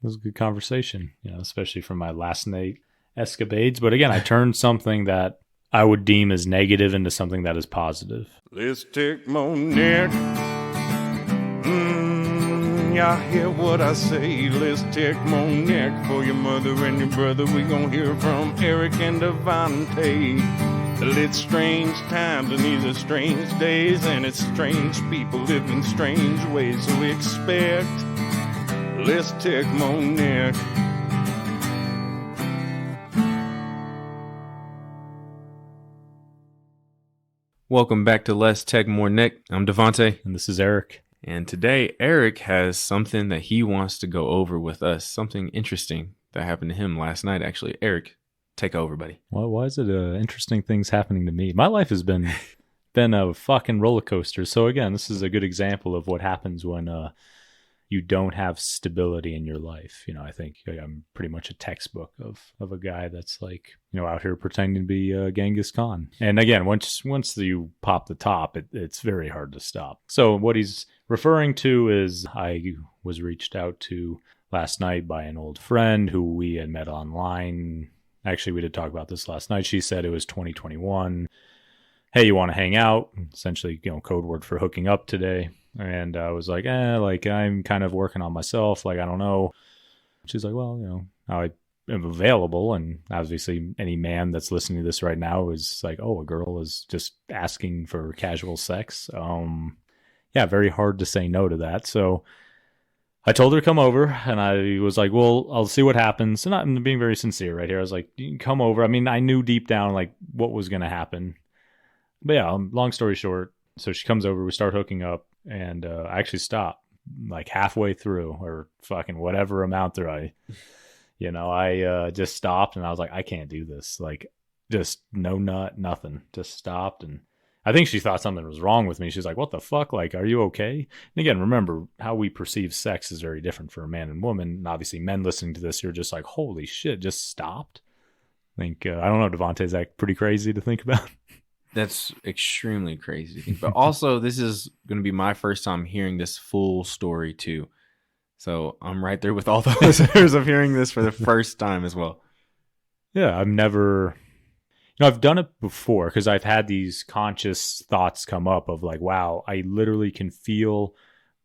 was a good conversation, especially from my last night escapades. But again, I turned something that I would deem as negative into something that is positive. Let's take Monique. Y'all hear what I say? Let's take Monique for your mother and your brother. We gon' hear from Eric and DeVanté. It's strange times and these are strange days, and it's strange people living strange ways. So we expect, let's take Monique. Welcome back to Let's Tech More Nick. I'm DeVanté. And this is Eric. And today, Eric has something that he wants to go over with us. Something interesting that happened to him last night, actually. Eric, take over, buddy. Well, why is it interesting things happening to me? My life has been a fucking roller coaster. So again, this is a good example of what happens when you don't have stability in your life. I think I'm pretty much a textbook of a guy that's like, out here pretending to be Genghis Khan. And again, once you pop the top, it's very hard to stop. So what he's referring to is I was reached out to last night by an old friend who we had met online. Actually, we did talk about this last night. She said it was 2021. Hey, you want to hang out? Essentially, code word for hooking up today. And I was like, I'm kind of working on myself. I don't know. She's like, well, I am available. And obviously any man that's listening to this right now is like, oh, a girl is just asking for casual sex. Yeah, very hard to say no to that. So I told her to come over, and I was like, well, I'll see what happens. And I'm being very sincere right here. I was like, you can come over. I mean, I knew deep down what was going to happen. But yeah, long story short, so she comes over, we start hooking up, and I actually stopped halfway through, or fucking whatever amount there I just stopped, and I was like, I can't do this. Just no nut, nothing. Just stopped, and I think she thought something was wrong with me. She's like, what the fuck? Are you okay? And again, remember, how we perceive sex is very different for a man and woman. And obviously, men listening to this, you're just like, holy shit, just stopped? I think, I don't know, DeVanté, is that pretty crazy to think about? That's extremely crazy to think about. Also, this is going to be my first time hearing this full story, too. So I'm right there with all the listeners of hearing this for the first time as well. Yeah, I've done it before because I've had these conscious thoughts come up of wow, I literally can feel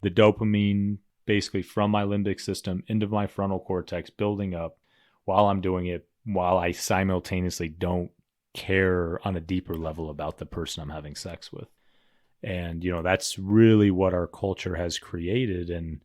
the dopamine basically from my limbic system into my frontal cortex building up while I'm doing it, while I simultaneously don't care on a deeper level about the person I'm having sex with. And, that's really what our culture has created. And,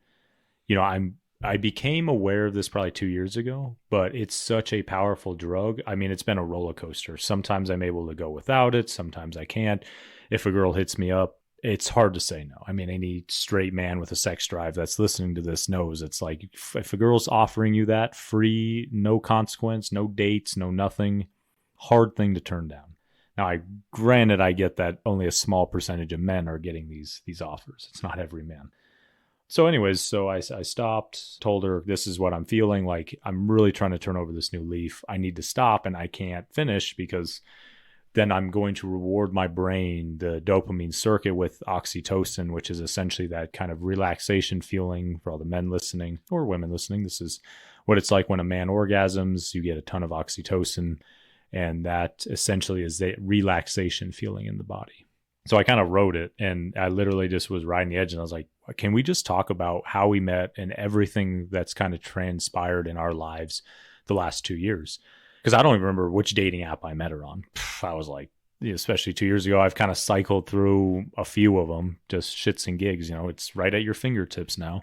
I became aware of this probably 2 years ago, but it's such a powerful drug. I mean, it's been a roller coaster. Sometimes I'm able to go without it. Sometimes I can't. If a girl hits me up, it's hard to say no. I mean, any straight man with a sex drive that's listening to this knows it's like, if a girl's offering you that free, no consequence, no dates, no nothing, hard thing to turn down. Now, granted, I get that only a small percentage of men are getting these offers. It's not every man. So anyways, I stopped, told her this is what I'm feeling. I'm really trying to turn over this new leaf. I need to stop, and I can't finish because then I'm going to reward my brain, the dopamine circuit, with oxytocin, which is essentially that kind of relaxation feeling for all the men listening or women listening. This is what it's like when a man orgasms. You get a ton of oxytocin, and that essentially is the relaxation feeling in the body. So I kind of wrote it, and I literally just was riding the edge, and I was like, can we just talk about how we met and everything that's kind of transpired in our lives the last 2 years? Because I don't even remember which dating app I met her on. I was like, especially 2 years ago, I've kind of cycled through a few of them, just shits and gigs. It's right at your fingertips now.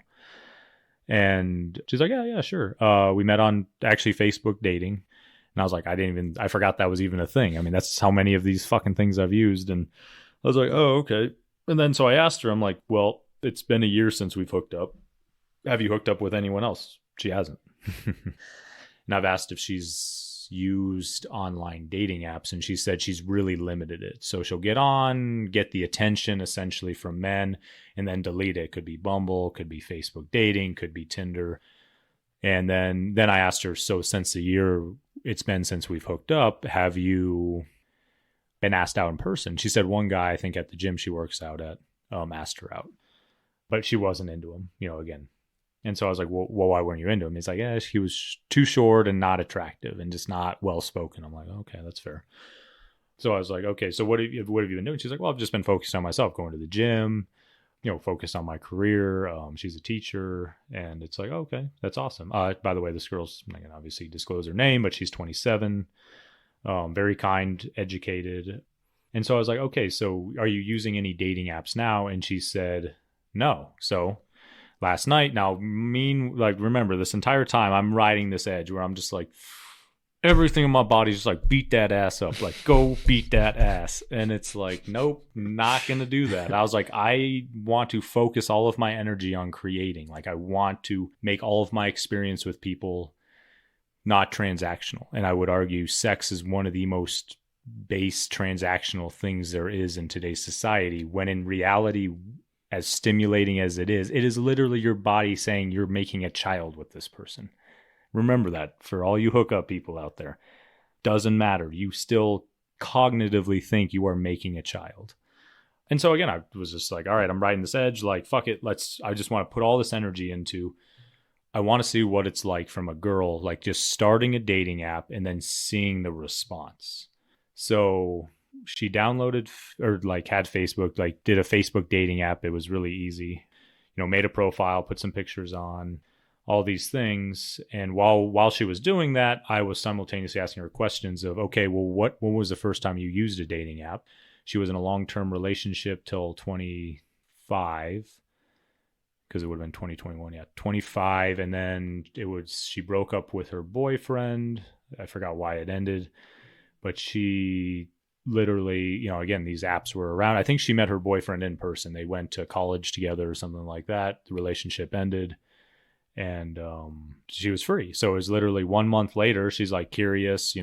And she's like, yeah, sure. We met on actually Facebook dating. And I was like, I forgot that was even a thing. I mean, that's how many of these fucking things I've used. And I was like, oh, okay. And then so I asked her, I'm like, well, it's been a year since we've hooked up. Have you hooked up with anyone else? She hasn't. And I've asked if she's used online dating apps, and she said she's really limited it. So she'll get on, get the attention essentially from men, and then delete it. Could be Bumble, could be Facebook dating, could be Tinder. And then I asked her, so since the year it's been since we've hooked up, have you been asked out in person? She said one guy, I think at the gym she works out at, asked her out. But she wasn't into him, again. And so I was like, well, why weren't you into him? He's like, yeah, he was too short and not attractive and just not well spoken. I'm like, okay, that's fair. So I was like, okay, so what have you been doing? She's like, well, I've just been focused on myself, going to the gym, focused on my career. She's a teacher. And it's like, okay, that's awesome. By the way, this girl's, I'm not going to obviously disclose her name, but she's 27, very kind, educated. And so I was like, okay, so are you using any dating apps now? And she said, no. So last night, now, remember, this entire time I'm riding this edge where I'm just like, everything in my body is just like, beat that ass up, like, go beat that ass. And it's like, nope, not gonna do that. I was like, I want to focus all of my energy on creating. Like, I want to make all of my experience with people not transactional. And I would argue sex is one of the most base transactional things there is in today's society, when in reality, as stimulating as it is literally your body saying you're making a child with this person. Remember that for all you hookup people out there. Doesn't matter. You still cognitively think you are making a child. And so again, I was just like, all right, I'm riding this edge. Like, fuck it. I just want to put all this energy into, I want to see what it's like from a girl, like just starting a dating app and then seeing the response. So she downloaded or like had Facebook, like did a Facebook dating app. It was really easy, made a profile, put some pictures on, all these things. And while she was doing that, I was simultaneously asking her questions of, okay, well, when was the first time you used a dating app? She was in a long-term relationship till 25, because it would have been 2021. Yeah, 25. And then she broke up with her boyfriend. I forgot why it ended, but she literally, again, these apps were around. I think she met her boyfriend in person. They went to college together or something like that. The relationship ended and she was free. So it was literally 1 month later. She's like curious,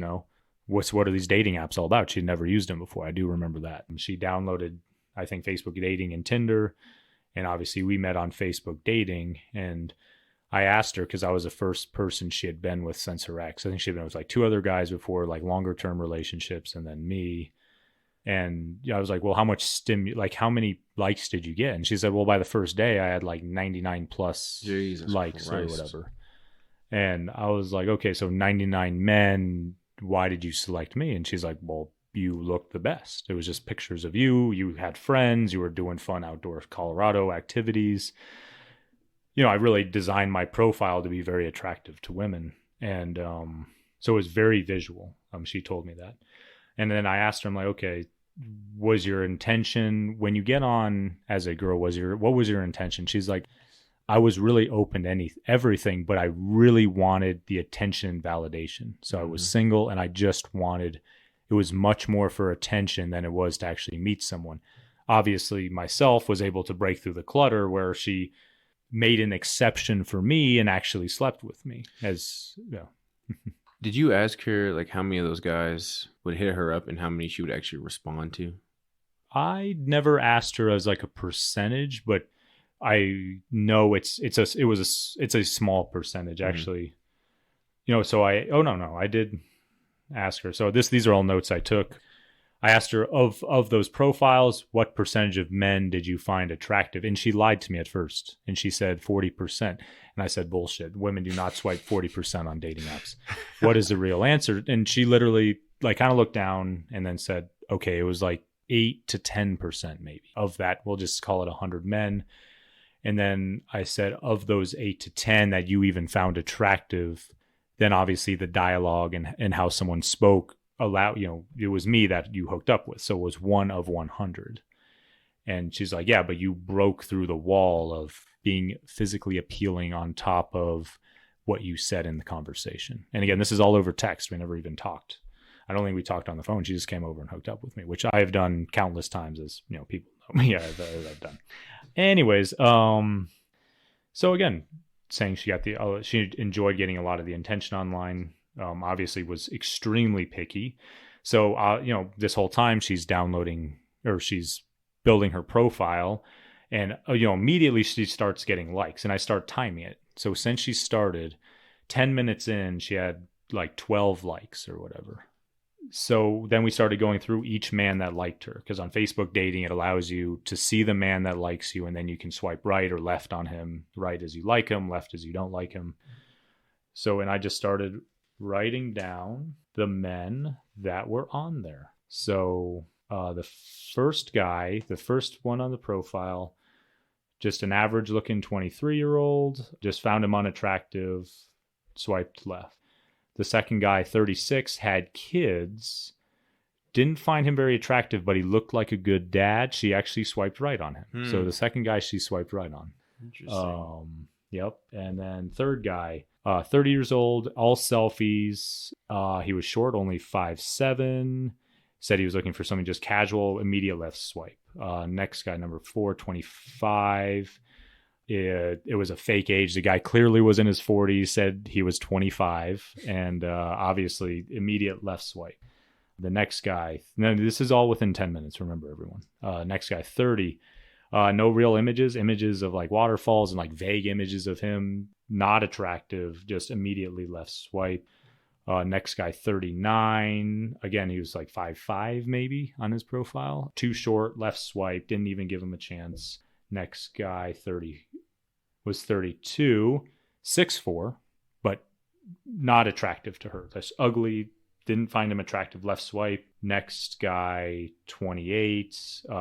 what are these dating apps all about? She'd never used them before. I do remember that. And she downloaded, I think, Facebook dating and Tinder. And obviously we met on Facebook dating. And I asked her, because I was the first person she had been with since her ex. I think she had been with like 2 other guys before, like longer term relationships, and then me. And I was like, well, how much how many likes did you get? And she said, well, by the first day I had like 99 plus Jesus likes Christ. or whatever. And I was like, okay, so 99 men, why did you select me? And she's like, well, you looked the best. It was just pictures of you. You had friends. You were doing fun outdoor Colorado activities. I really designed my profile to be very attractive to women. And so it was very visual. She told me that. And then I asked her, I'm like, okay, was your intention when you get on as a girl, what was your intention? She's like, I was really open to everything, but I really wanted the attention and validation. So I was single and I just wanted, it was much more for attention than it was to actually meet someone. Obviously myself was able to break through the clutter where she made an exception for me and actually slept with me Did you ask her like how many of those guys would hit her up and how many she would actually respond to? I never asked her as like a percentage, but I know it's a small percentage actually. So I did ask her. So these are all notes I took. I asked her of those profiles, what percentage of men did you find attractive? And she lied to me at first. And she said 40%. And I said, bullshit. Women do not swipe 40% on dating apps. What is the real answer? And she literally like kind of looked down and then said, okay, it was like 8 to 10% maybe. Of that, we'll just call it 100 men. And then I said, of those 8 to 10 that you even found attractive, then obviously the dialogue and how someone spoke it was me that you hooked up with. So it was 1 of 100. And she's like, yeah, but you broke through the wall of being physically appealing on top of what you said in the conversation. And again, this is all over text. We never even talked. I don't think we talked on the phone. She just came over and hooked up with me, which I have done countless times, as people know me. Yeah, I've done. Anyways, so again, saying she enjoyed getting a lot of the attention online. Obviously was extremely picky. So, this whole time she's downloading or she's building her profile and, immediately she starts getting likes and I start timing it. So since she started 10 minutes in, she had like 12 likes or whatever. So then we started going through each man that liked her, because on Facebook dating, it allows you to see the man that likes you, and then you can swipe right or left on him. Right as you like him, left as you don't like him. So, and I just started writing down the men that were on there. So the first guy, the first one on the profile, just an average looking 23-year-old, just found him unattractive, swiped left. The second guy, 36, had kids, didn't find him very attractive, but he looked like a good dad. She actually swiped right on him. So the second guy, she swiped right on. Interesting. Yep. And then third guy, 30 years old, all selfies. He was short, only 5'7". Said he was looking for something just casual, immediate left swipe. Next guy, number 4, 25. It was a fake age. The guy clearly was in his 40s, said he was 25, and obviously immediate left swipe. The next guy, now this is all within 10 minutes, remember everyone. Next guy, 30. No real images of like waterfalls and like vague images of him, not attractive, just immediately left swipe. Next guy, 39. Again, he was like 5'5" maybe on his profile. Too short, left swipe, didn't even give him a chance. Next guy, 30, was 32, 6'4", but not attractive to her. That's ugly, didn't find him attractive, left swipe. Next guy, 28,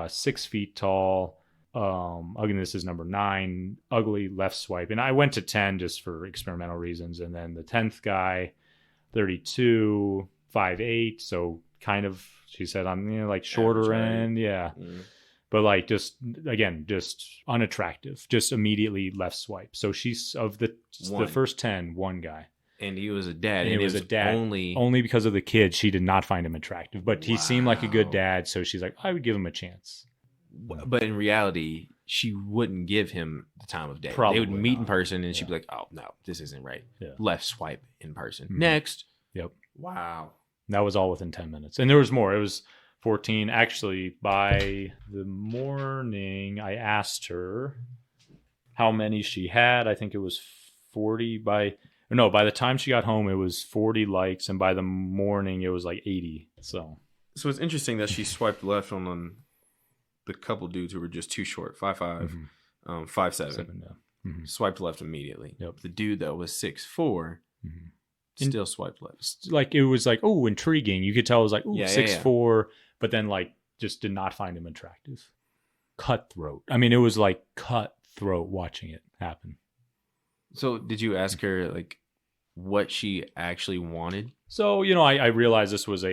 6 feet tall. Again, this is number 9, ugly, left swipe. And I went to 10 just for experimental reasons. And then the 10th guy, 32, 5'8", so kind of, she said, I'm like shorter end. Yeah. But like just unattractive, just immediately left swipe. So she's of the first 10, one guy. And he was a dad. And it was a dad only because of the kid. She did not find him attractive, but he seemed like a good dad. So she's like, I would give him a chance. But in reality, she wouldn't give him the time of day. Probably they would meet not. In person, and she'd be like, "Oh no, this isn't right." Yeah. Left swipe in person. Mhm. Next. Yep. Wow. That was all within 10 minutes, and there was more. It was 14. Actually, by the morning, I asked her how many she had. I think it was 40. By the time she got home, it was 40 likes, and by the morning, it was like 80. So it's interesting that she swiped left on the couple dudes who were just too short, 5'5", 5'7". Yeah. Swiped left immediately. Yep. The dude that was 6'4", still swiped left. Like it was like, oh, intriguing. You could tell it was like, oh, 6'4", but then like just did not find him attractive. Cutthroat. I mean, it was like cutthroat watching it happen. So did you ask her like what she actually wanted? So, I realized this was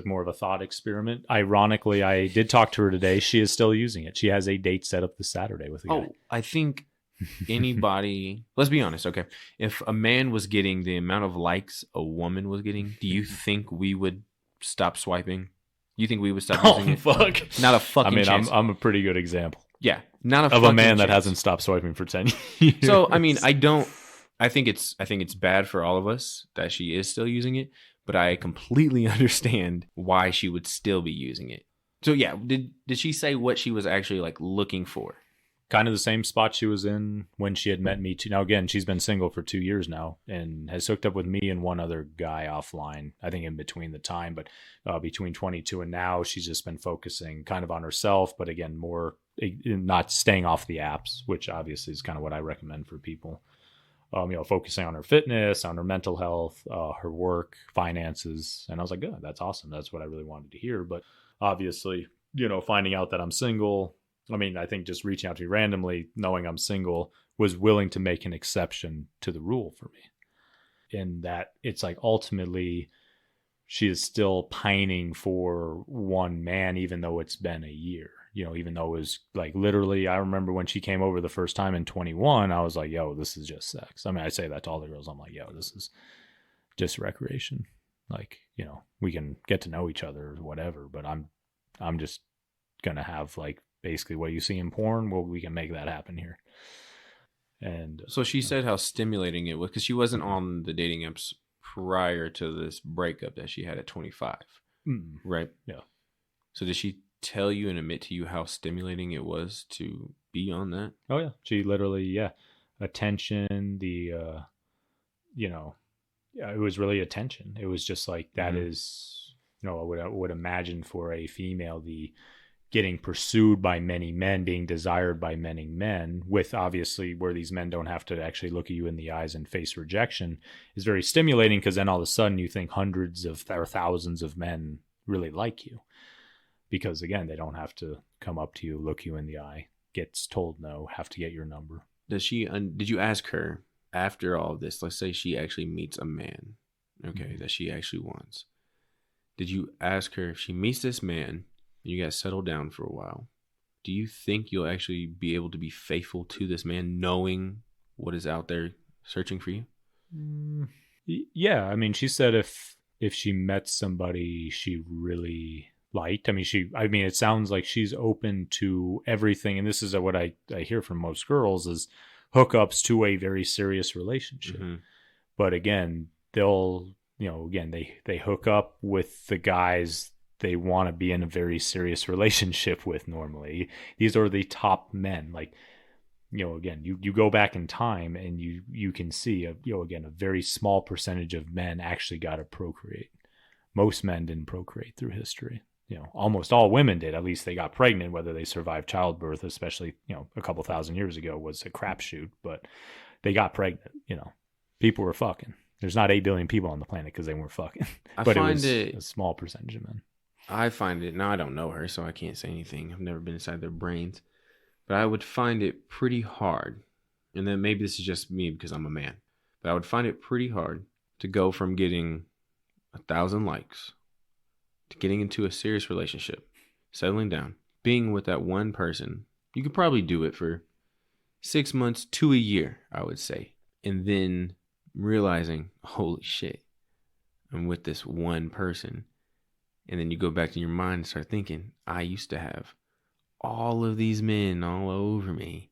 more of a thought experiment. Ironically, I did talk to her today. She is still using it. She has a date set up this Saturday with a guy. Oh, I think anybody, let's be honest, okay? If a man was getting the amount of likes a woman was getting, do you think we would stop swiping? You think we would stop using it? Fuck. Not a fucking chance. I'm a pretty good example. Yeah, not of a man that hasn't stopped swiping for 10 years. So, I think it's bad for all of us that she is still using it, but I completely understand why she would still be using it. So yeah, did she say what she was actually like looking for? Kind of the same spot she was in when she had met me too. Now again, she's been single for 2 years now and has hooked up with me and one other guy offline, I think in between the time, but between 22 and now she's just been focusing kind of on herself, but again, more not staying off the apps, which obviously is kind of what I recommend for people. Focusing on her fitness, on her mental health, her work, finances. And I was like, good, that's awesome. That's what I really wanted to hear. But obviously, finding out that I'm single, I think just reaching out to me randomly, knowing I'm single, was willing to make an exception to the rule for me. In that it's like ultimately she is still pining for one man, even though it's been a year. Even though it was like literally, I remember when she came over the first time in 21, I was like, yo, this is just sex. I say that to all the girls. I'm like, yo, this is just recreation. Like, we can get to know each other or whatever, but I'm just going to have like basically what you see in porn. Well, we can make that happen here. And so she said how stimulating it was because she wasn't on the dating apps prior to this breakup that she had at 25. Right? Yeah. So did she tell you and admit to you how stimulating it was to be on that? Oh yeah, she literally attention, it was really attention. It was just like that is I would imagine for a female, the getting pursued by many men, being desired by many men, with obviously where these men don't have to actually look at you in the eyes and face rejection, is very stimulating, because then all of a sudden you think hundreds of or thousands of men really like you, because again, they don't have to come up to you, look you in the eye, gets told no, have to get your number. Did you ask her after all of this, let's say she actually meets a man, okay, that she actually wants. Did you ask her if she meets this man, you guys settle down for a while, do you think you'll actually be able to be faithful to this man knowing what is out there searching for you? Yeah. I mean, she said if she met somebody she really liked, I mean, it sounds like she's open to everything. And this is what I hear from most girls is hookups to a very serious relationship. Mm-hmm. But again, they'll, they hook up with the guys they want to be in a very serious relationship with normally. These are the top men. Like, again, you go back in time and you can see a very small percentage of men actually got to procreate. Most men didn't procreate through history. Almost all women did. At least they got pregnant. Whether they survived childbirth, especially, a couple thousand years ago, was a crapshoot, but they got pregnant. People were fucking. There's not 8 billion people on the planet because they weren't fucking. But it was a small percentage of men. I find it, now I don't know her, so I can't say anything. I've never been inside their brains. But I would find it pretty hard, and then maybe this is just me because I'm a man, but I would find it pretty hard to go from getting 1,000 likes to getting into a serious relationship, settling down, being with that one person. You could probably do it for 6 months to a year, I would say. And then realizing, holy shit, I'm with this one person. And then you go back to your mind and start thinking, I used to have all of these men all over me.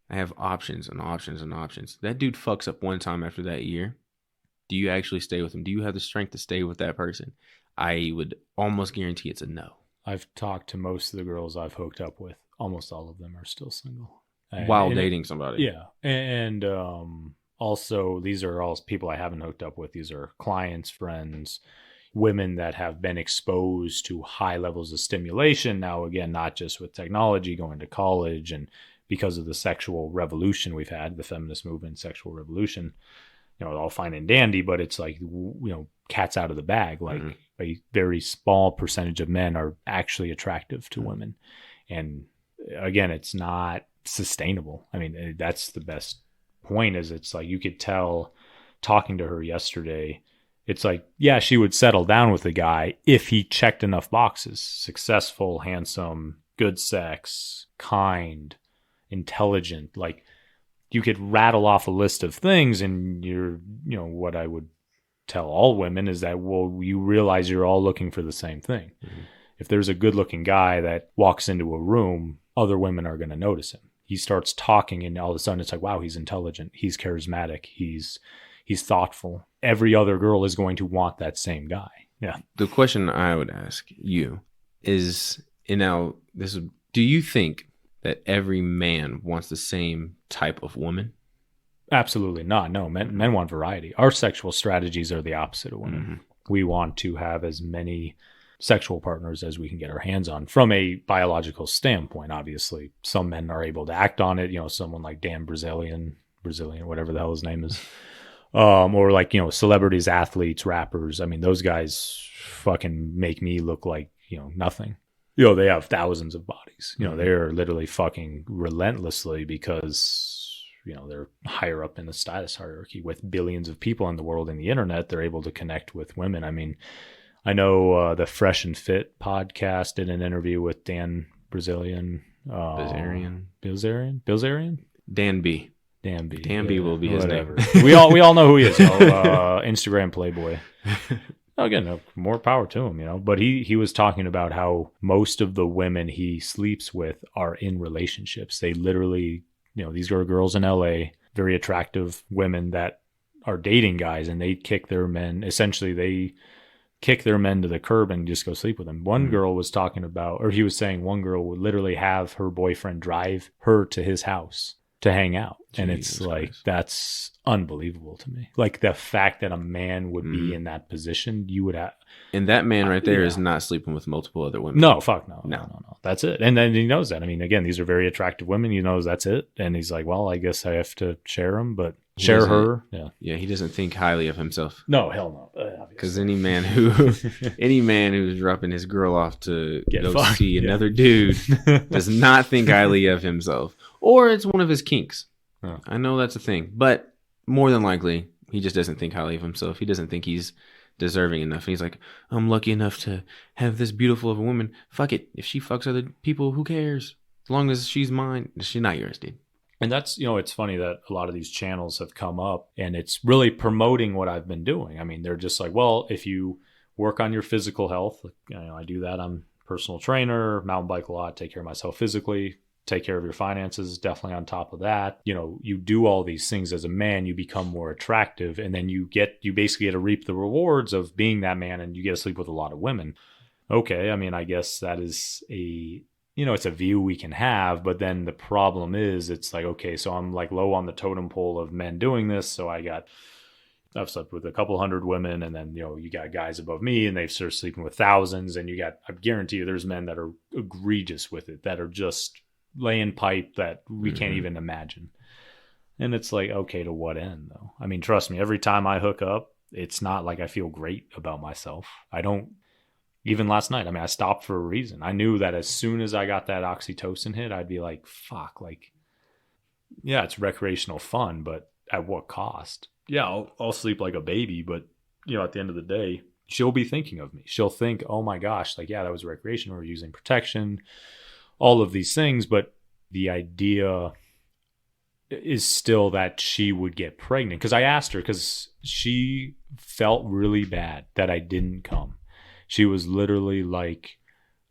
I have options and options and options. That dude fucks up one time after that year. Do you actually stay with him? Do you have the strength to stay with that person? I would almost guarantee it's a no. I've talked to most of the girls I've hooked up with. Almost all of them are still single. While dating somebody. Yeah. And also, these are all people I haven't hooked up with. These are clients, friends, women that have been exposed to high levels of stimulation. Now, again, not just with technology, going to college, and because of the sexual revolution we've had, the feminist movement, sexual revolution, all fine and dandy, but it's like, cat's out of the bag. Like a very small percentage of men are actually attractive to women. And again, it's not sustainable. I mean, that's the best point, is it's like, you could tell talking to her yesterday, it's like, yeah, she would settle down with a guy if he checked enough boxes: successful, handsome, good sex, kind, intelligent. Like, you could rattle off a list of things, and what I would tell all women is that, well, you realize you're all looking for the same thing. Mm-hmm. If there's a good looking guy that walks into a room, other women are going to notice him. He starts talking, and all of a sudden it's like, wow, he's intelligent, he's charismatic, he's thoughtful. Every other girl is going to want that same guy. Yeah. The question I would ask you is, do you think that every man wants the same type of woman? Absolutely not. No, men want variety. Our sexual strategies are the opposite of women. Mm-hmm. We want to have as many sexual partners as we can get our hands on from a biological standpoint. Obviously, some men are able to act on it. Someone like Dan Brazilian, whatever the hell his name is. Or like, celebrities, athletes, rappers. I mean, those guys fucking make me look like, nothing. They have thousands of bodies. They're literally fucking relentlessly, because, they're higher up in the status hierarchy with billions of people in the world and the internet. They're able to connect with women. I mean, I know the Fresh and Fit podcast did an interview with Dan Brazilian. Bilzerian? Dan B. Dan B. Dan B will be his name. we all know who he is. Instagram playboy. Again, more power to him, But he was talking about how most of the women he sleeps with are in relationships. They literally, these are girls in LA, very attractive women that are dating guys, and they kick their men. Essentially, they kick their men to the curb and just go sleep with them. One girl was talking about, or he was saying, one girl would literally have her boyfriend drive her to his house to hang out. And it's Jesus like, Christ. that's unbelievable to me. Like the fact that a man would be Mhm. in that position, you would have. And that man right there Yeah. is not sleeping with multiple other women. No, fuck no. No. No. That's it. And then he knows that. I mean, again, these are very attractive women. He knows that's it. And he's like, well, I guess I have to share them, but He share doesn't- her. Yeah. Yeah, he doesn't think highly of himself. No, hell no. Because any man who's dropping his girl off to Get go fucked, see yeah. another dude does not think highly of himself, or it's one of his kinks. Oh. I know that's a thing, but more than likely, he just doesn't think highly of himself. He doesn't think he's deserving enough. He's like, I'm lucky enough to have this beautiful of a woman. Fuck it. If she fucks other people, who cares? As long as she's mine, she's not yours, dude. And that's, it's funny that a lot of these channels have come up and it's really promoting what I've been doing. I mean, they're just like, well, if you work on your physical health, I do that. I'm a personal trainer, mountain bike a lot, take care of myself physically, take care of your finances, definitely on top of that. You do all these things as a man, you become more attractive, and then you basically get to reap the rewards of being that man, and you get to sleep with a lot of women. Okay, I mean, I guess that is it's a view we can have, but then the problem is it's like, okay, so I'm like low on the totem pole of men doing this. So I've slept with a couple hundred women, and then, you got guys above me and they've started sleeping with thousands, and I guarantee you there's men that are egregious with it, that are just laying pipe that we can't even imagine. And it's like, okay, to what end though? I mean, trust me, every time I hook up, it's not like I feel great about myself. I don't. Even last night, I mean, I stopped for a reason. I knew that as soon as I got that oxytocin hit, I'd be like, fuck, like, yeah, it's recreational fun, but at what cost? Yeah, I'll sleep like a baby, but, at the end of the day, she'll be thinking of me. She'll think, oh my gosh, like, yeah, that was recreation. We're using protection, all of these things. But the idea is still that she would get pregnant. Because I asked her, because she felt really bad that I didn't come. She was literally like,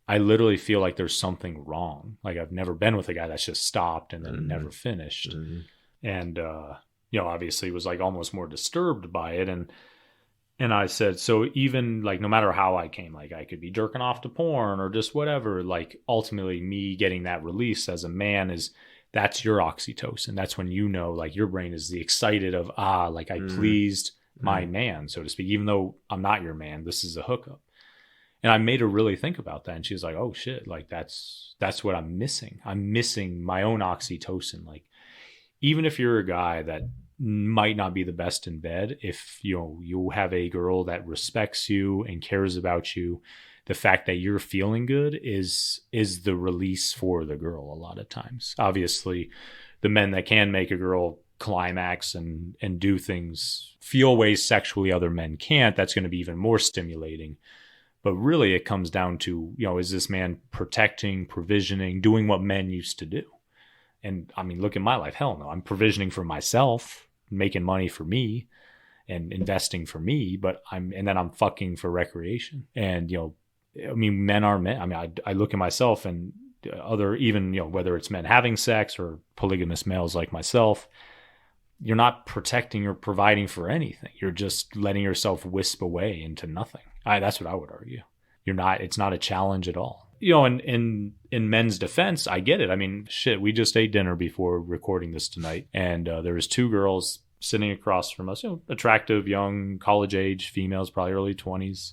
I literally feel like there's something wrong. Like, I've never been with a guy that's just stopped and then never finished. And, obviously was like almost more disturbed by it. And I said, so even like, no matter how I came, like I could be jerking off to porn or just whatever, like ultimately me getting that release as a man that's your oxytocin. That's when, like your brain is the excited of, like I pleased my man, so to speak, even though I'm not your man, this is a hookup. And I made her really think about that. And she was like, oh shit, like that's what I'm missing. I'm missing my own oxytocin. Like, even if you're a guy that might not be the best in bed, if you have a girl that respects you and cares about you, the fact that you're feeling good is the release for the girl a lot of times. Obviously, the men that can make a girl climax and do things, feel ways sexually other men can't, that's going to be even more stimulating. But really, it comes down to, is this man protecting, provisioning, doing what men used to do? And I mean, look at my life. Hell no. I'm provisioning for myself, making money for me and investing for me, and then I'm fucking for recreation. And, I mean, men are men. I mean, I look at myself and whether it's men having sex or polygamous males like myself, you're not protecting or providing for anything. You're just letting yourself wisp away into nothing. That's what I would argue. It's not a challenge at all. In men's defense, I get it. I mean, shit, we just ate dinner before recording this tonight. And there was two girls sitting across from us, attractive, young, college age females, probably early 20s.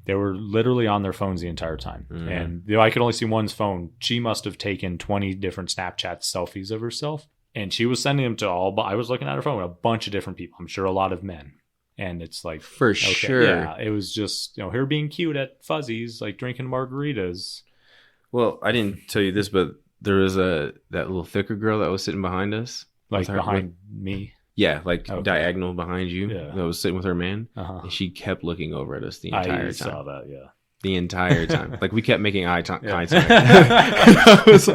They were literally on their phones the entire time. And I could only see one's phone. She must have taken 20 different Snapchat selfies of herself. And she was sending them to I was looking at her phone, a bunch of different people. I'm sure a lot of men. And it's like, for sure. Yeah, it was just, her being cute at Fuzzy's, like drinking margaritas. Well, I didn't tell you this, but there was that little thicker girl that was sitting behind us. Like behind me? Yeah, like diagonal behind you. Yeah. That was sitting with her man. And she kept looking over at us the entire time. I saw that, yeah. The entire time. Like, we kept making eye contact. I was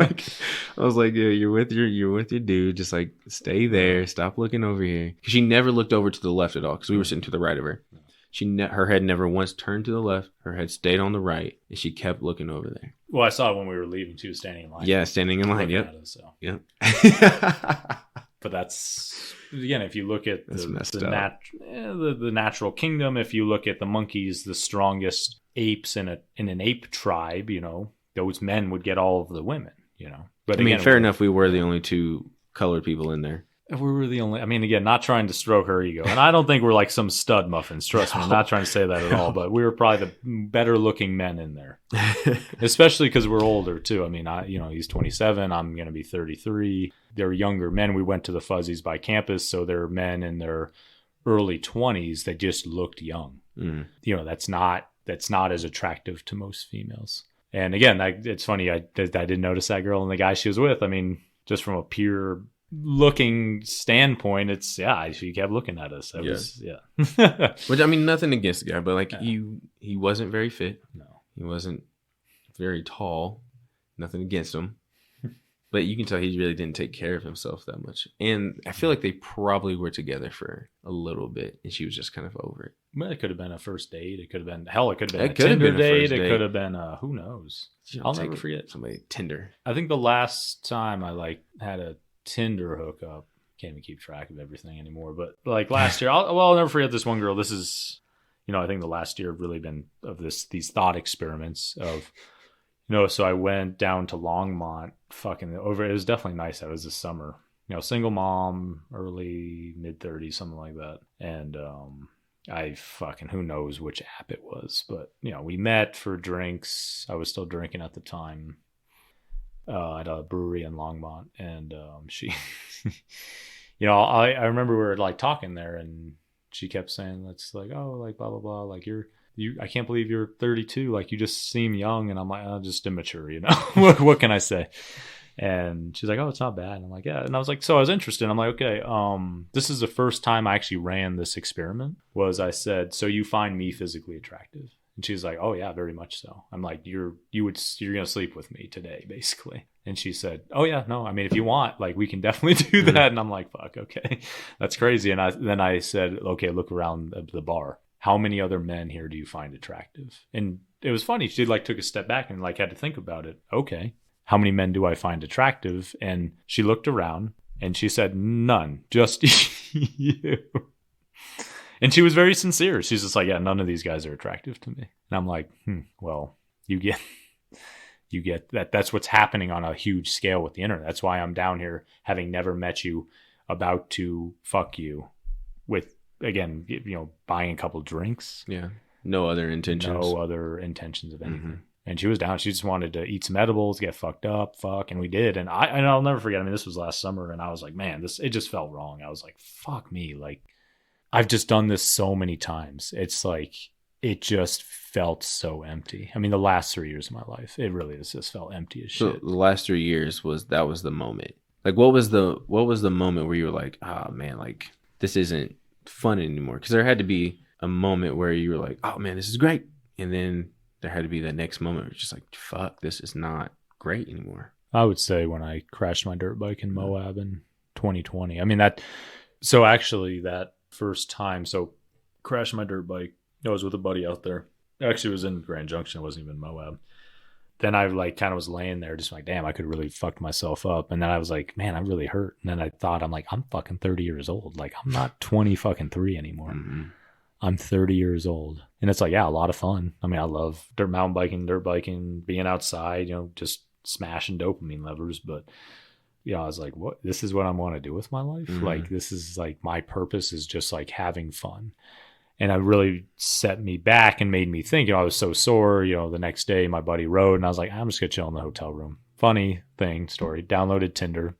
like, yeah, you're with your dude. Just like, stay there. Stop looking over here. Because she never looked over to the left at all. Because we were sitting to the right of her. Her head never once turned to the left. Her head stayed on the right, and she kept looking over there. Well, I saw it when we were leaving. She was standing in line. Yeah, standing in line. Yep. Yep. But that's, again, if you look at the natural kingdom, if you look at the monkeys, the strongest apes in an ape tribe, those men would get all of the women, But I mean, fair enough, we were the only two colored people in there. We were the only, I mean, again, not trying to stroke her ego. And I don't think we're like some stud muffins. Trust me, I'm not trying to say that at all. But we were probably the better looking men in there. Especially because we're older too. I mean, he's 27. I'm going to be 33. They're younger men. We went to the Fuzzies by campus. So they're men in their early 20s that just looked young. Mm. That's not as attractive to most females. And again, it's funny. I didn't notice that girl and the guy she was with. I mean, just from a pure looking standpoint, she kept looking at us. Which, I mean, nothing against the guy, but like he wasn't very fit. No, he wasn't very tall. Nothing against him, but you can tell he really didn't take care of himself that much. And I feel like they probably were together for a little bit, and she was just kind of over it. Well, it could have been a first date. It could have been a Tinder date. It could have been who knows. I'll never forget somebody Tinder. I think the last time I had a Tinder hookup, can't even keep track of everything anymore, but like last year, I'll never forget this one girl. This is, I think the last year have really been of these thought experiments of, so I went down to Longmont, it was definitely nice. That was this summer, single mom, early mid 30s, something like that. And, who knows which app it was, but we met for drinks. I was still drinking at the time. At a brewery in Longmont, and she, I remember we were like talking there, and she kept saying, "That's like, oh, like blah blah blah, like I can't believe you're 32, like you just seem young," and I'm like, "Oh, just immature, what can I say?" And she's like, "Oh, it's not bad," and I'm like, "Yeah," and I was like, so I was interested. I'm like, "Okay, this is the first time I actually ran this experiment." I said, "So you find me physically attractive?" And she's like, "Oh yeah, very much so." I'm like, "You're gonna sleep with me today, basically." And she said, "Oh yeah, no, I mean, if you want, like, we can definitely do that." Mm-hmm. And I'm like, "Fuck, okay, that's crazy." And then I said, "Okay, look around the bar. How many other men here do you find attractive?" And it was funny. She took a step back and had to think about it. Okay, how many men do I find attractive? And she looked around and she said, "None, just you." And she was very sincere. She's just like, "Yeah, none of these guys are attractive to me." And I'm like, well, you get that. That's what's happening on a huge scale with the internet. That's why I'm down here, having never met you, about to fuck you with, again, buying a couple drinks. Yeah. No other intentions. No other intentions of anything. Mm-hmm. And she was down. She just wanted to eat some edibles, get fucked up, and we did. And I'll never forget. I mean, this was last summer, and I was like, man, it just felt wrong. I was like, fuck me, like, I've just done this so many times. It's like, it just felt so empty. I mean, the last 3 years of my life, it really just felt empty as shit. So the last 3 years was the moment. Like, what was the moment where you were like, oh man, like this isn't fun anymore? Because there had to be a moment where you were like, oh man, this is great. And then there had to be that next moment where it's just like, fuck, this is not great anymore. I would say when I crashed my dirt bike in Moab in 2020. I mean, that first time, crashed my dirt bike. I was with a buddy out there. Actually, it was in Grand Junction. It wasn't even Moab. Then I kind of was laying there just like, damn, I could really fuck myself up. And then I was like, man, I'm really hurt. And then I thought, I'm like, I'm fucking 30 years old. Like, I'm not 23 anymore. Mm-hmm. I'm 30 years old. And it's like, yeah, a lot of fun. I mean, I love mountain biking, being outside, just smashing dopamine levers. But I was like, what? This is what I want to do with my life? Mm-hmm. Like, this is like, my purpose is just like having fun. And it really set me back and made me think, I was so sore, the next day my buddy rode and I was like, I'm just going to chill in the hotel room. Funny story, downloaded Tinder,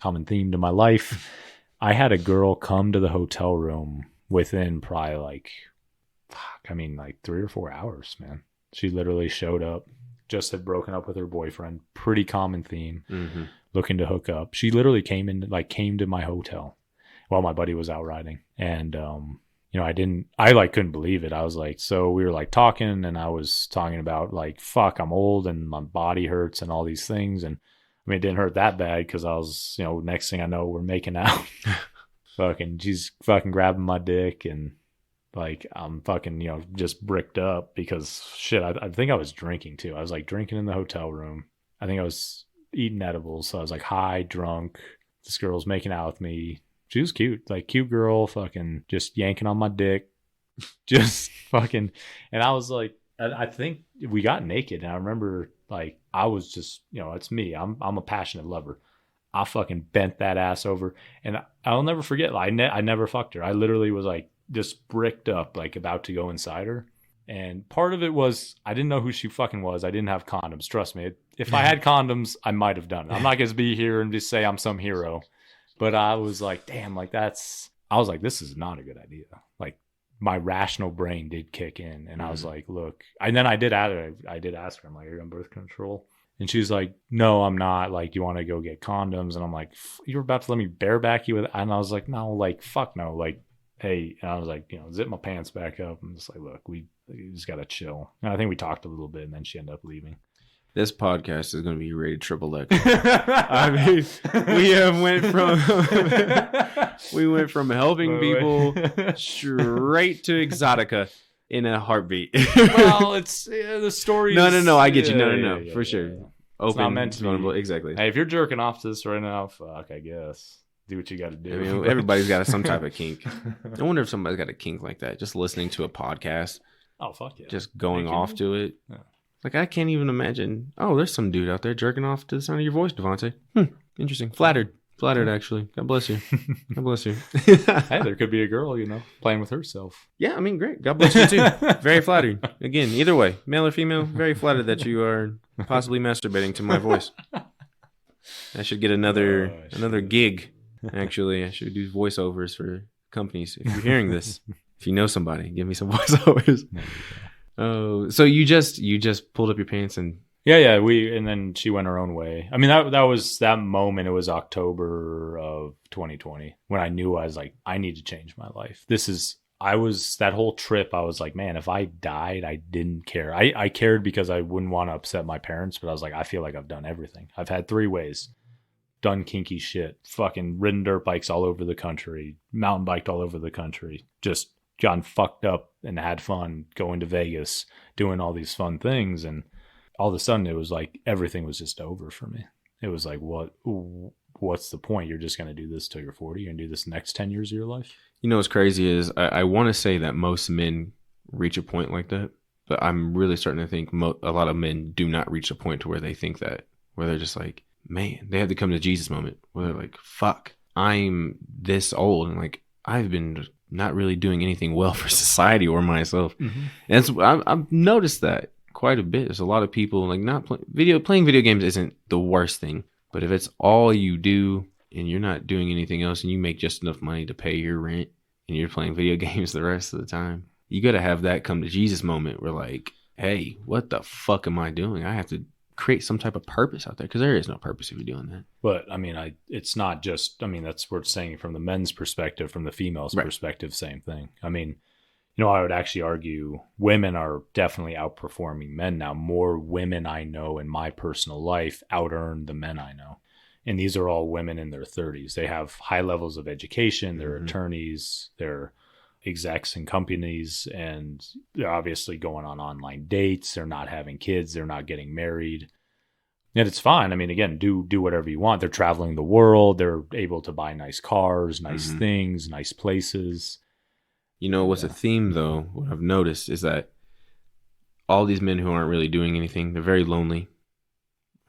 common theme to my life. I had a girl come to the hotel room within probably 3 or 4 hours, man. She literally showed up, just had broken up with her boyfriend, pretty common theme, mm-hmm. looking to hook up. She literally came to my hotel while my buddy was out riding. And, I couldn't believe it. I was like, so we were talking and I was talking about fuck, I'm old and my body hurts and all these things. And I mean, it didn't hurt that bad because I was, next thing I know, we're making out. She's fucking grabbing my dick and I'm fucking, just bricked up because shit, I think I was drinking too. I was drinking in the hotel room. I think I was eating edibles. So I was high, drunk. This girl's making out with me. She was cute, cute girl, fucking just yanking on my dick, just fucking. And I was like, I think we got naked. And I remember I was just, it's me. I'm a passionate lover. I fucking bent that ass over, and I'll never forget. I never fucked her. I literally was like just bricked up, like about to go inside her. And part of it was I didn't know who she fucking was. I didn't have condoms. Trust me. If I had condoms, I might have done it. I'm not going to be here and just say I'm some hero. But I was like, damn, like I was like, this is not a good idea. Like my rational brain did kick in. And I was like, look, and then I did ask her, I'm like, are you on birth control? And she's like, no, I'm not. Like, you want to go get condoms? And I'm like, you're about to let me bareback you with it? And I was like, no, like, fuck no. Like, hey, and I was like, zip my pants back up. I'm just like, look, we just got to chill. And I think we talked a little bit, and then she ended up leaving. This podcast is going to be rated XXX. I mean, we went from helping people straight to Exotica in a heartbeat. Well, it's the story. No. I get you. No, for sure. Yeah. Open, it's not meant to vulnerable. be. Exactly. Hey, if you're jerking off to this right now, fuck, I guess. Do what you got to do. I mean, everybody's got some type of kink. I wonder if somebody's got a kink like that. Just listening to a podcast. Oh, fuck yeah. Just going off to it. Yeah. Like, I can't even imagine. Oh, there's some dude out there jerking off to the sound of your voice, DeVanté. Interesting. Flattered, actually. God bless you. God bless you. Hey, there could be a girl, playing with herself. Yeah, I mean, great. God bless you, too. Very flattered. Again, either way, male or female, very flattered that you are possibly masturbating to my voice. I should get another gig. Actually, I should do voiceovers for companies. If you're hearing this, if you know somebody, give me some voiceovers. Oh, so you just pulled up your pants and yeah, and then she went her own way. I mean, that was that moment. It was October of 2020 when I knew I was like, I need to change my life. That whole trip. I was like, man, if I died, I didn't care. I cared because I wouldn't want to upset my parents, but I was like, I feel like I've done everything. I've had 3 ways. Done kinky shit, fucking ridden dirt bikes all over the country, mountain biked all over the country, just gotten fucked up and had fun going to Vegas, doing all these fun things. And all of a sudden it was like everything was just over for me. It was like, what's the point? You're just going to do this till you're 40 and do this next 10 years of your life? You know what's crazy is I want to say that most men reach a point like that, but I'm really starting to think a lot of men do not reach a point to where they think that, where they're just like, man, they have to come to Jesus moment where they're like, fuck, I'm this old and like I've been not really doing anything well for society or myself. Mm-hmm. And I've noticed that quite a bit. There's a lot of people like not playing video games isn't the worst thing, but if it's all you do and you're not doing anything else and you make just enough money to pay your rent and you're playing video games the rest of the time, you got to have that come to Jesus moment where like, hey, what the fuck am I doing? I have to create some type of purpose out there because there is no purpose if you're doing that. But I mean, it's not just, I mean, that's we're saying from the men's perspective, from the female's perspective, same thing. I mean, I would actually argue women are definitely outperforming men now. More women I know in my personal life out-earn the men I know. And these are all women in their 30s. They have high levels of education. They're attorneys. They're execs in companies. And they're obviously going on online dates. They're not having kids. They're not getting married. And it's fine. I mean, again, do whatever you want. They're traveling the world. They're able to buy nice cars, nice things, nice places. You know, what's a theme, though, what I've noticed is that all these men who aren't really doing anything, they're very lonely.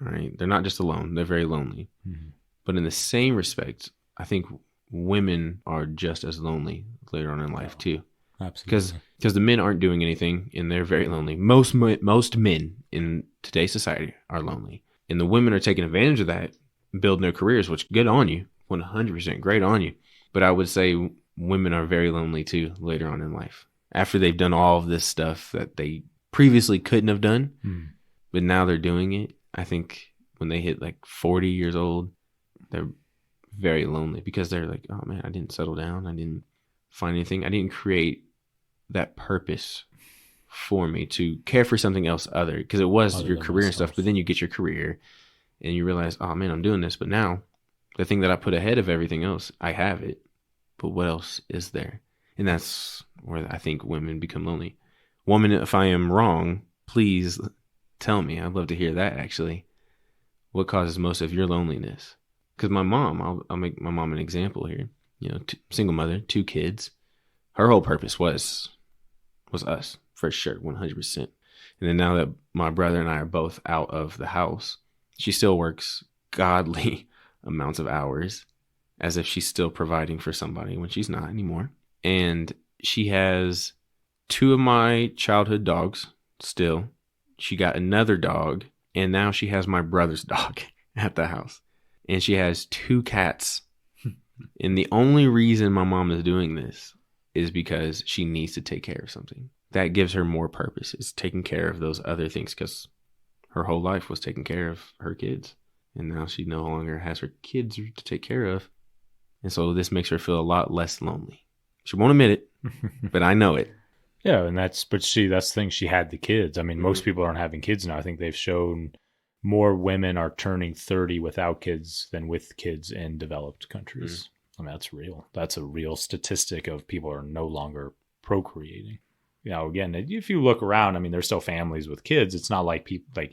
Right? They're not just alone. They're very lonely. Mm-hmm. But in the same respect, I think women are just as lonely later on in life, too. Absolutely. Because the men aren't doing anything, and they're very lonely. Most men in today's society are lonely. And the women are taking advantage of that, building their careers, which good on you. 100% great on you. But I would say women are very lonely too later on in life after they've done all of this stuff that they previously couldn't have done, but now they're doing it. I think when they hit like 40 years old, they're very lonely because they're like, oh man, I didn't settle down. I didn't find anything. I didn't create that purpose for me to care for something else because it was your career and stuff, but then you get your career and you realize, oh man, I'm doing this. But now the thing that I put ahead of everything else, I have it. But what else is there? And that's where I think women become lonely. Woman, if I am wrong, please tell me. I'd love to hear that, actually. What causes most of your loneliness? Because my mom, I'll make my mom an example here. Single mother, 2 kids. Her whole purpose was us, for sure, 100%. And then now that my brother and I are both out of the house, she still works godly amounts of hours as if she's still providing for somebody when she's not anymore. And she has 2 of my childhood dogs still. She got another dog, and now she has my brother's dog at the house. And she has 2 cats. And the only reason my mom is doing this is because she needs to take care of something. That gives her more purpose. It's taking care of those other things, because her whole life was taking care of her kids. And now she no longer has her kids to take care of. And so this makes her feel a lot less lonely. She won't admit it, but I know it. Yeah, and that's the thing. She had the kids. I mean, most people aren't having kids now. I think they've shown more women are turning 30 without kids than with kids in developed countries. I mean, that's real. That's a real statistic of people are no longer procreating. You know, again, if you look around, I mean, there's still families with kids. It's not like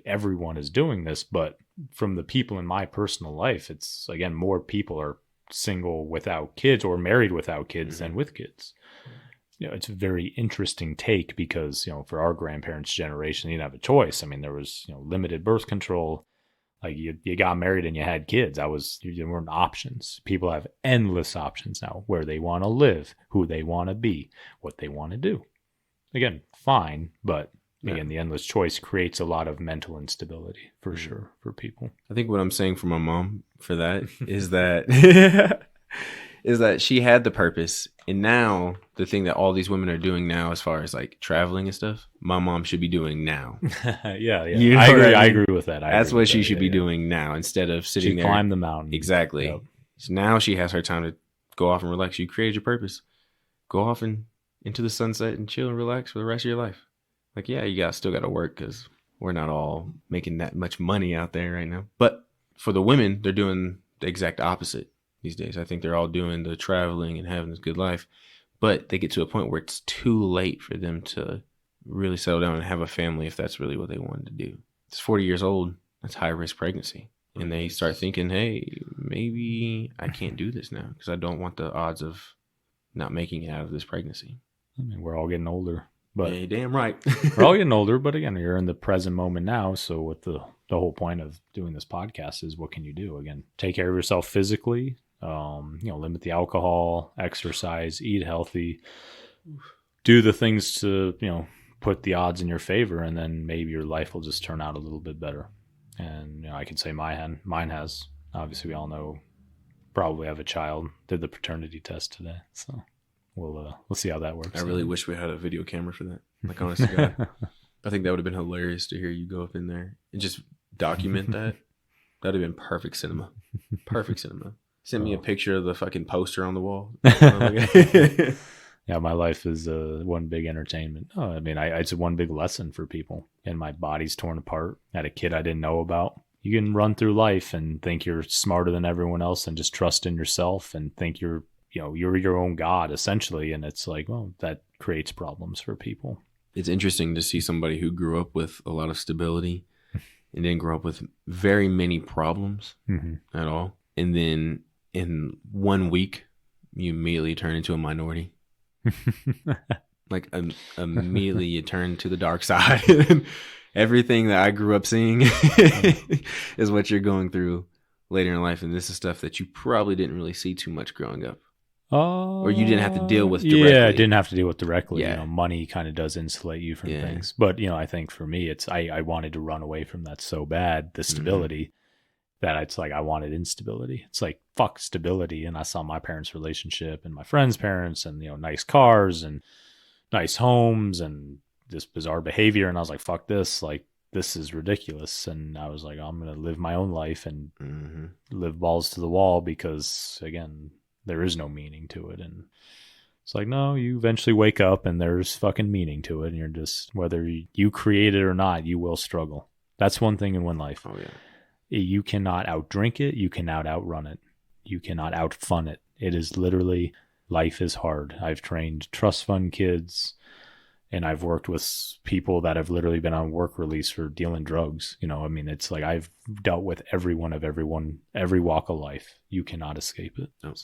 everyone is doing this, but from the people in my personal life, it's, again, more people are single without kids or married without kids than with kids. You know, it's a very interesting take because, you know, for our grandparents' generation, you didn't have a choice. I mean, there was, you know, limited birth control. Like you got married and you had kids. There weren't options. People have endless options now, where they want to live, who they want to be, what they want to do. Again, fine, but again, the endless choice creates a lot of mental instability for sure for people. I think what I'm saying for my mom for that is that is that she had the purpose, and now the thing that all these women are doing now, as far as like traveling and stuff, my mom should be doing now. Yeah. You know I agree with that. That's what she should be doing now, instead of sitting there. Climb the mountain. Exactly. Yep. So now she has her time to go off and relax. You created your purpose. Go off and into the sunset and chill and relax for the rest of your life. Like, yeah, you still got to work, because we're not all making that much money out there right now. But for the women, they're doing the exact opposite these days. I think they're all doing the traveling and having this good life, but they get to a point where it's too late for them to really settle down and have a family if that's really what they wanted to do. It's 40 years old. That's high risk pregnancy. And they start thinking, hey, maybe I can't do this now because I don't want the odds of not making it out of this pregnancy. I mean, we're all getting older. But yeah, damn right. We're all getting older, but again, you're in the present moment now. So what the whole point of doing this podcast is, what can you do? Again, take care of yourself physically, limit the alcohol, exercise, eat healthy, do the things to, put the odds in your favor, and then maybe your life will just turn out a little bit better. And I can say mine has. Obviously, we all know, probably have a child. Did the paternity test today, so we'll see how that works. I really wish we had a video camera for that. Like, honest to God, I think that would have been hilarious to hear you go up in there and just document that. That'd have been perfect cinema. Perfect cinema. Send me a picture of the fucking poster on the wall. Yeah, my life is one big entertainment. Oh, I mean, it's one big lesson for people. And my body's torn apart. I had a kid I didn't know about. You can run through life and think you're smarter than everyone else and just trust in yourself and think you're your own God, essentially. And it's like, well, that creates problems for people. It's interesting to see somebody who grew up with a lot of stability and didn't grow up with very many problems at all. And then in 1 week, you immediately turn into a minority. Like immediately you turn to the dark side. Everything that I grew up seeing is what you're going through later in life. And this is stuff that you probably didn't really see too much growing up. Or you didn't have to deal with directly. Yeah, I didn't have to deal with directly. Yeah. Money kind of does insulate you from things. But, I think for me, it's I wanted to run away from that so bad, the stability, that it's like I wanted instability. It's like, fuck stability. And I saw my parents' relationship and my friends' parents and, nice cars and nice homes and this bizarre behavior. And I was like, fuck this. Like, this is ridiculous. And I was like, I'm going to live my own life and live balls to the wall because, again, there is no meaning to it. And it's like, no, you eventually wake up and there's fucking meaning to it. And you're just, whether you create it or not, you will struggle. That's one thing in one life. Oh, yeah. You cannot outdrink it. You cannot outrun it. You cannot outfun it. It is literally, life is hard. I've trained trust fund kids and I've worked with people that have literally been on work release for dealing drugs. It's like I've dealt with every walk of life. You cannot escape it. Nope.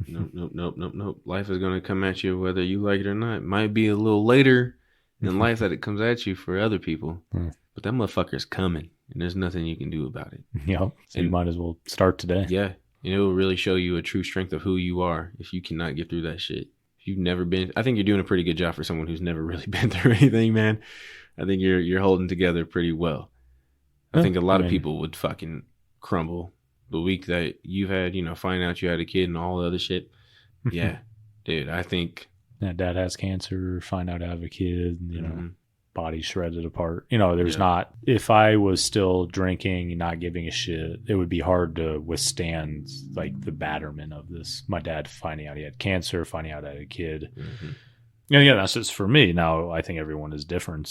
Nope. Life is going to come at you whether you like it or not. It might be a little later in life that it comes at you for other people, but that motherfucker's coming. and there's nothing you can do about it. So you might as well start today. Yeah. And it will really show you a true strength of who you are if you cannot get through that shit. If you've never been, I think you're doing a pretty good job for someone who's never really been through anything, man. I think you're holding together pretty well. I think a lot of people would fucking crumble the week that you've had, finding out you had a kid and all the other shit. Yeah, dude, I think that dad has cancer, find out I have a kid, body shredded apart. There's not, if I was still drinking and not giving a shit, it would be hard to withstand like the batterment of this. My dad finding out he had cancer, finding out I had a kid. And yeah, that's just for me. Now, I think everyone is different,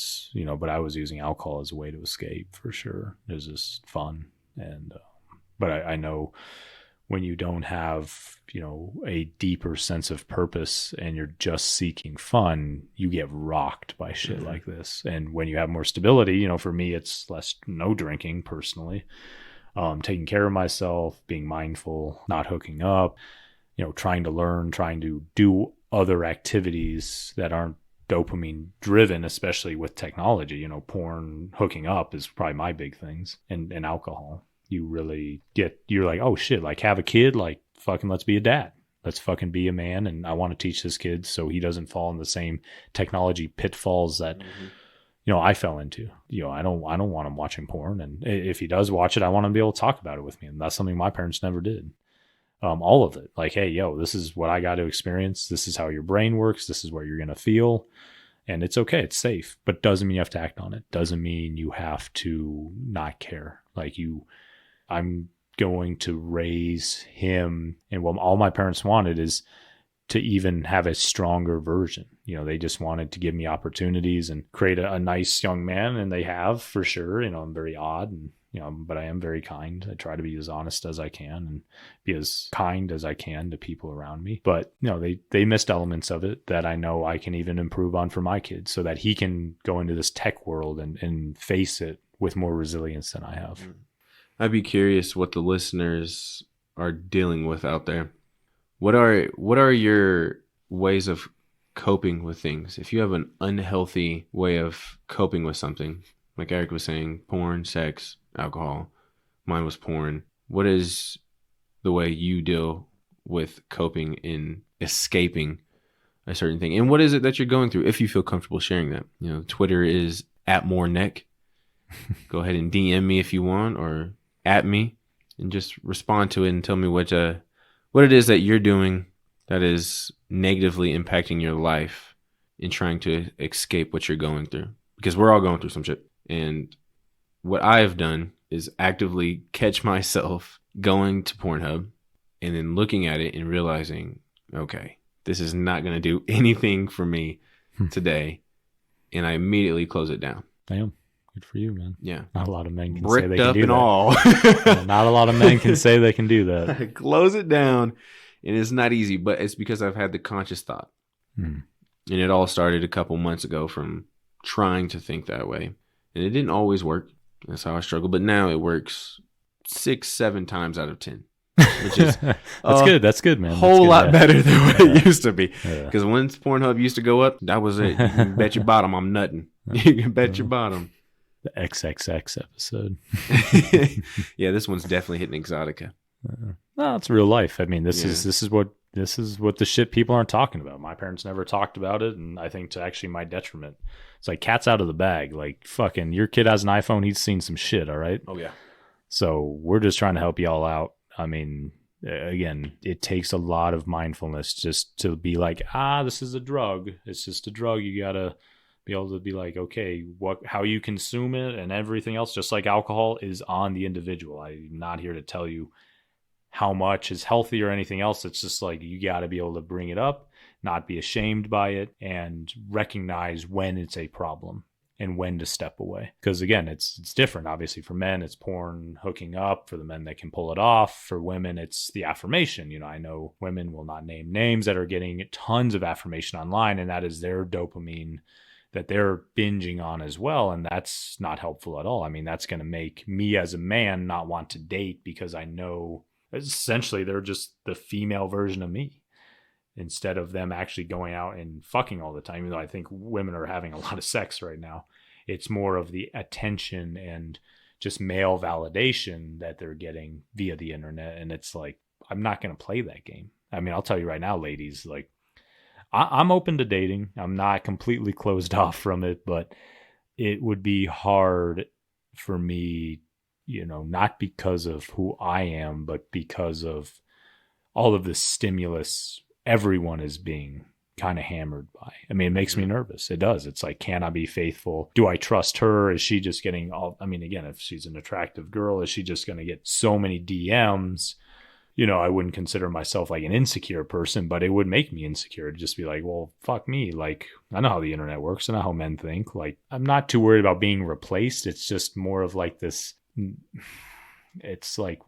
but I was using alcohol as a way to escape for sure. It was just fun. And, but I know when you don't have, a deeper sense of purpose and you're just seeking fun, you get rocked by shit like this. And when you have more stability, for me, it's no drinking personally, taking care of myself, being mindful, not hooking up, trying to learn, trying to do other activities that aren't dopamine driven, especially with technology. Porn, hooking up is probably my big things, and alcohol. You really you're like, oh shit, like have a kid, like fucking let's be a dad. Let's fucking be a man. And I want to teach this kid so he doesn't fall in the same technology pitfalls that, I fell into. I don't want him watching porn. And if he does watch it, I want him to be able to talk about it with me. And that's something my parents never did. All of it. Like, hey, this is what I got to experience. This is how your brain works. This is what you're going to feel. And it's okay. It's safe. But doesn't mean you have to act on it. Doesn't mean you have to not care. Like I'm going to raise him. And what all my parents wanted is to even have a stronger version. They just wanted to give me opportunities and create a nice young man. And they have, for sure. I'm very odd and, but I am very kind. I try to be as honest as I can and be as kind as I can to people around me. But, they missed elements of it that I know I can even improve on for my kids so that he can go into this tech world and face it with more resilience than I have. I'd be curious what the listeners are dealing with out there. What are your ways of coping with things? If you have an unhealthy way of coping with something, like Eric was saying, porn, sex, alcohol, mine was porn. What is the way you deal with coping in escaping a certain thing? And what is it that you're going through, if you feel comfortable sharing that? Twitter is @moreneck. Go ahead and DM me if you want, or at me, and just respond to it and tell me what it is that you're doing that is negatively impacting your life in trying to escape what you're going through. Because we're all going through some shit. And what I have done is actively catch myself going to Pornhub and then looking at it and realizing, okay, this is not going to do anything for me today. And I immediately close it down. Damn. Good for you, man. Yeah. Not a lot of men can Bricked say they can up do and that. all. Yeah, not a lot of men can say they can do that. Close it down. And it's not easy, but it's because I've had the conscious thought. And it all started a couple months ago from trying to think that way. And it didn't always work. That's how I struggled. But now it works 6-7 times out of 10. Which is that's good. That's good, man. Whole lot yeah. better than what it used to be. Yeah. Because once Pornhub used to go up, that was it. You can bet your bottom I'm nutting. You can bet your bottom. The XXX episode. Yeah, this one's definitely hitting Exotica. No, it's real life. I mean, this is what the shit people aren't talking about. My parents never talked about it, and I think to actually my detriment. It's like cat's out of the bag. Like fucking, your kid has an iPhone. He's seen some shit. All right. Oh yeah. So we're just trying to help y'all out. I mean, again, it takes a lot of mindfulness just to be like, this is a drug. It's just a drug. You gotta be able to be like, okay, how you consume it and everything else, just like alcohol, is on the individual. I'm not here to tell you how much is healthy or anything else. It's just like, you got to be able to bring it up, not be ashamed by it, and recognize when it's a problem and when to step away. Because again, it's different. Obviously for men, it's porn, hooking up. For the men that can pull it off. For women, it's the affirmation. I know women, will not name names, that are getting tons of affirmation online, and that is their dopamine that they're binging on as well. And that's not helpful at all. I mean, that's going to make me as a man not want to date, because I know essentially they're just the female version of me, instead of them actually going out and fucking all the time. Even though I think women are having a lot of sex right now, it's more of the attention and just male validation that they're getting via the internet. And it's like, I'm not going to play that game. I mean, I'll tell you right now, ladies, like I'm open to dating. I'm not completely closed off from it, but it would be hard for me, not because of who I am, but because of all of this stimulus everyone is being kind of hammered by. I mean, it makes me nervous. It does. It's like, can I be faithful? Do I trust her? Is she just getting I mean, again, if she's an attractive girl, is she just going to get so many DMs? I wouldn't consider myself like an insecure person, but it would make me insecure to just be like, well, fuck me. Like, I know how the internet works. I know how men think. Like, I'm not too worried about being replaced. It's just more of like this. It's like,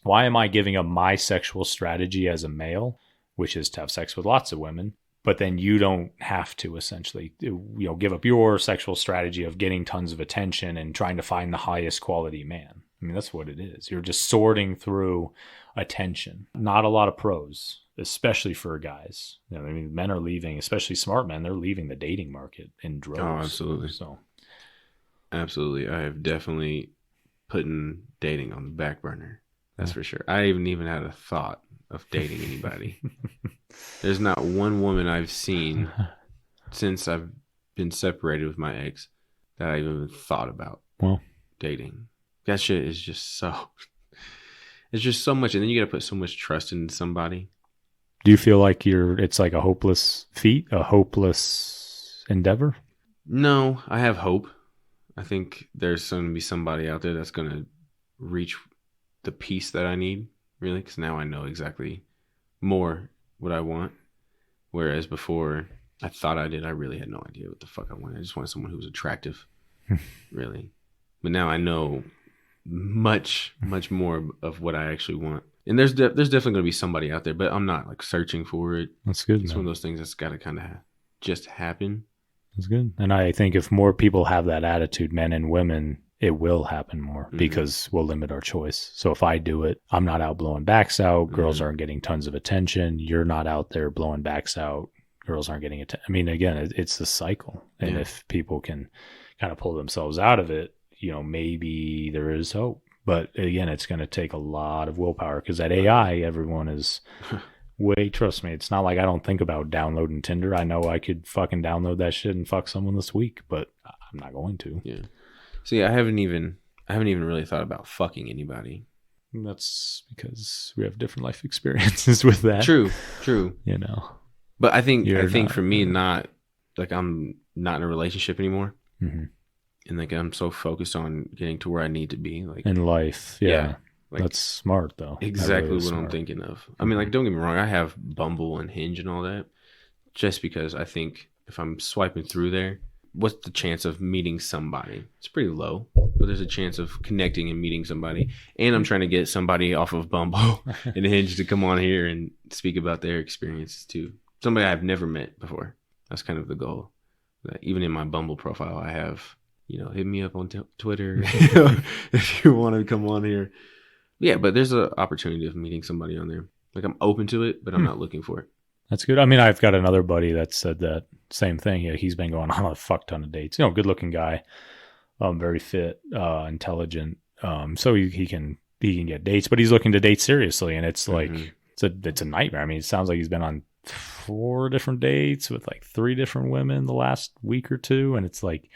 why am I giving up my sexual strategy as a male, which is to have sex with lots of women, but then you don't have to essentially, give up your sexual strategy of getting tons of attention and trying to find the highest quality man. I mean, that's what it is. You're just sorting through attention. Not a lot of pros, especially for guys. I mean, men are leaving, especially smart men, they're leaving the dating market in droves. Oh, absolutely. So, absolutely. I have definitely put dating on the back burner. That's for sure. I haven't even had a thought of dating anybody. There's not one woman I've seen since I've been separated with my ex that I even thought about dating. That shit is just it's just so much. And then you got to put so much trust in somebody. Do you feel like it's like a hopeless feat, a hopeless endeavor? No, I have hope. I think there's going to be somebody out there that's going to reach the peace that I need, really, because now I know exactly more what I want. Whereas before, I thought I did. I really had no idea what the fuck I wanted. I just wanted someone who was attractive, really. But now I know much more of what I actually want. And there's definitely going to be somebody out there, but I'm not like searching for it. That's good. It's one of those things that's got to kind of just happen. That's good. And I think if more people have that attitude, men and women, it will happen more because we'll limit our choice. So if I do it, I'm not out blowing backs out. Girls aren't getting tons of attention. You're not out there blowing backs out. Girls aren't getting attention. I mean, again, it's the cycle. And if people can kind of pull themselves out of it, maybe there is hope. But again, it's going to take a lot of willpower because at AI, everyone is trust me, it's not like I don't think about downloading Tinder. I know I could fucking download that shit and fuck someone this week, but I'm not going to. Yeah. See, I haven't even really thought about fucking anybody. That's because we have different life experiences with that. True. But I think for me, not like I'm not in a relationship anymore. Mm-hmm. And like I'm so focused on getting to where I need to be, like in life. Yeah. Like, that's smart though. Exactly what I'm thinking of. I mean, like, don't get me wrong, I have Bumble and Hinge and all that, just because I think if I'm swiping through there, what's the chance of meeting somebody? It's pretty low, but there's a chance of connecting and meeting somebody. And I'm trying to get somebody off of Bumble and Hinge to come on here and speak about their experiences too. Somebody I've never met before. That's kind of the goal. Even in my Bumble profile, I have, hit me up on Twitter if you want to come on here. Yeah, but there's an opportunity of meeting somebody on there. Like, I'm open to it, but I'm not looking for it. That's good. I mean, I've got another buddy that said that same thing. Yeah, he's been going on a fuck ton of dates. Good looking guy, very fit, intelligent. So he can get dates, but he's looking to date seriously, and it's like it's a nightmare. I mean, it sounds like he's been on 4 different dates with like 3 different women the last week or 2, and it's like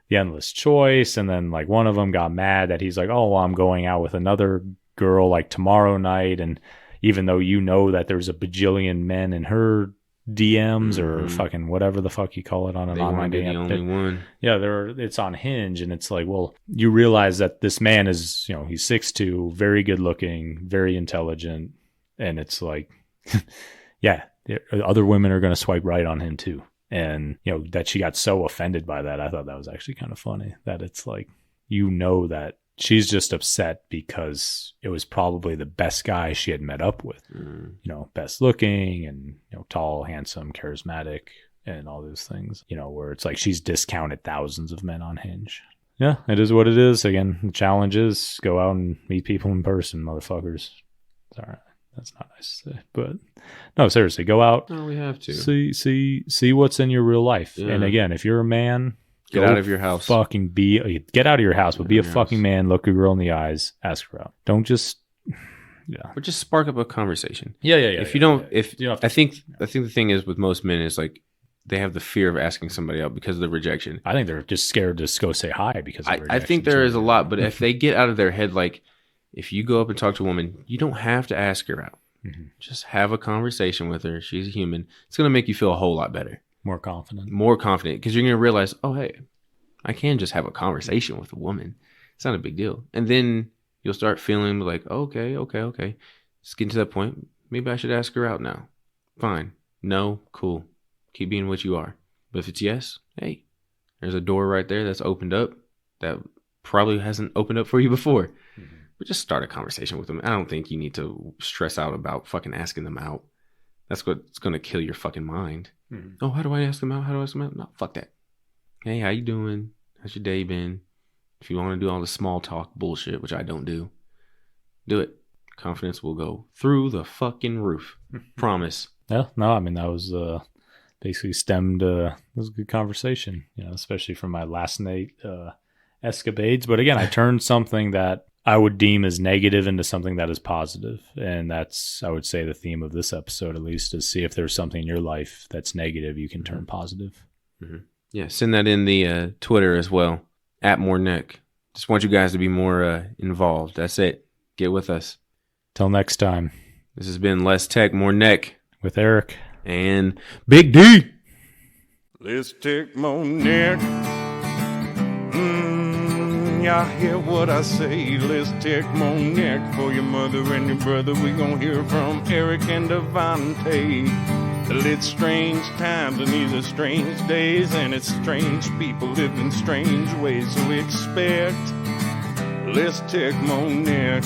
the endless choice. And then like one of them got mad that he's like, oh, well, I'm going out with another girl like tomorrow night, and even though that there's a bajillion men in her DMs or fucking whatever the fuck you call it on an online dating app. Only one. Yeah, it's on Hinge, and it's like, well, you realize that this man is, he's 6'2", very good looking, very intelligent, and it's like, yeah, other women are going to swipe right on him too. And that she got so offended by that, I thought that was actually kind of funny. That it's like, that she's just upset because it was probably the best guy she had met up with. Best looking and, tall, handsome, charismatic, and all those things, where it's like she's discounted thousands of men on Hinge. Yeah, it is what it is. Again, the challenge is go out and meet people in person, motherfuckers. It's all right. That's not nice to say, but no, seriously, go out. No, we have to see what's in your real life. Yeah. And again, if you're a man, Get out of your house. Get out of your house, but be a Your fucking house. man. Look a girl in the eyes. Ask her out. Don't just. Yeah. Or just spark up a conversation. Yeah. If you don't, You don't have to- I think the thing is with most men is like they have the fear of asking somebody out because of the rejection. I think they're just scared to just go say hi because of I think there is a lot, but if they get out of their head, like if you go up and talk to a woman, you don't have to ask her out. Mm-hmm. Just have a conversation with her. She's a human. It's going to make you feel a whole lot better. More confident. Because you're going to realize, oh, hey, I can just have a conversation with a woman. It's not a big deal. And then you'll start feeling like, okay. Just getting to that point. Maybe I should ask her out now. Fine. No, cool. Keep being what you are. But if it's yes, hey, there's a door right there that's opened up that probably hasn't opened up for you before. Mm-hmm. But just start a conversation with them. I don't think you need to stress out about fucking asking them out. That's what's going to kill your fucking mind. Mm-hmm. Oh, how do I ask them out? No, fuck that. Hey, how you doing? How's your day been? If you want to do all the small talk bullshit, which I don't do, do it. Confidence will go through the fucking roof. Promise. Yeah, no, I mean, that was basically stemmed, it was a good conversation, especially from my last night escapades. But again, I turned something that I would deem as negative into something that is positive. And that's, I would say, the theme of this episode, at least, is see if there's something in your life that's negative you can turn positive. Mm-hmm. Yeah, send that in the Twitter as well, @moreneck. Just want you guys to be more involved. That's it. Get with us. Till next time. This has been Less Tech, More Neck. With Eric. And Big D. Let's take more neck. Y'all hear what I say? Let's take more neck for your mother and your brother. We gon' hear from Eric and DeVanté. It's strange times and these are strange days, and it's strange people living strange ways. So expect let's take more neck.